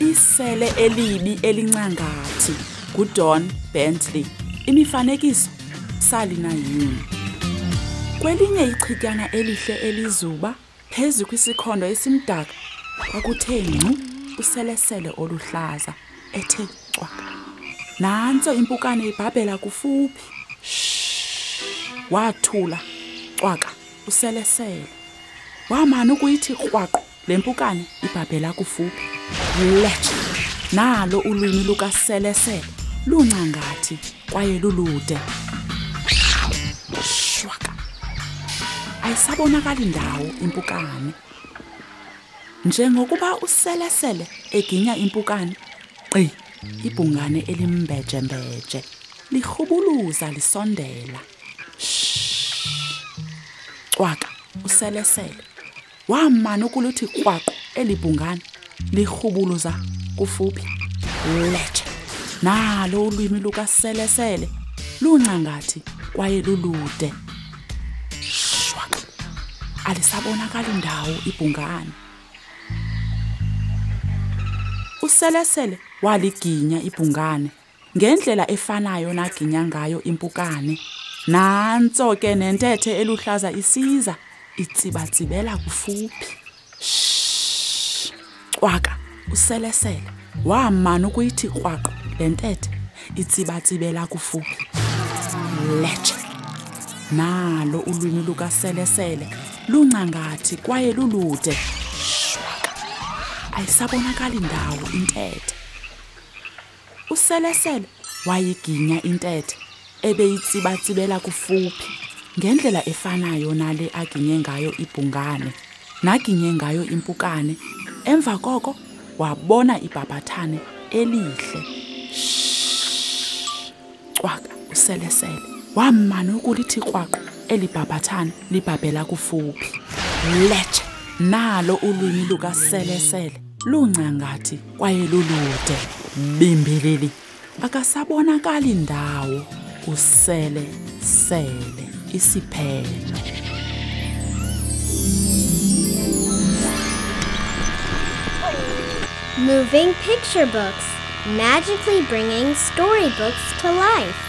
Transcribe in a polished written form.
Isele elibi elincangathi nguDon Bentley. Imifanekiso Salina Yoon. Kwelinye ichityana elihle elizuba phezu kwisikhondo esimdaka kwakuthe ngcu uselesele oluhlaza ethe cwaka. Nantso impukane ibhabhela kufuphi. Wathula cwaka uselesele. Wamana ukuyithi krwaqo lempukane ibhabhela kufuphi. Letsha nalo ulwimi lukaselesele luncangathi kwaye lulude. Shwaka ayisabonakali ndawo impukane. Njengokuba uselesele eginya impukane, qi ibhungane elimbejembeje lirhubuluza lisondela. Cwaka uselesele wamana ukuluthi krwaqo elibhungane lirhubuluza kufuphi. Letsha nalo ulwimi lukaselesele luncangathi kwaye lulude. Shwaka alisabonakali ndawo ibhungane. Uselesele waliginya ibhungane ngendlela efanayo naginya ngayo impukane. Nantso ke nentethe eluhlaza isiza itsibatsibela kufuphi. Cwaka uselesele wamana ukuyithi krwaqo lentethe itsibatsibela kufuphi. Letsha nalo ulwimi lukaselesele luncangathi kwaye lulude. Shwaka ayisabonakali ndawo intethe. Uselesele wayiginya intethe ebeyitsibatsibela kufuphi ngendlela efanayo nale aginye ngayo ibhungane naginye ngayo impukane. Emva koko wabona ibhabhathane elihle. Cwaka uselesele wamana ukulithi krwaqo elibhabhathane libhabhela kufuphi. Letsha nalo ulwimi lukaselesele luncangathi kwaye lulude. Bimbilili akasabonakali ndawo uselesele isiphelo. Moving picture books, magically bringing storybooks to life.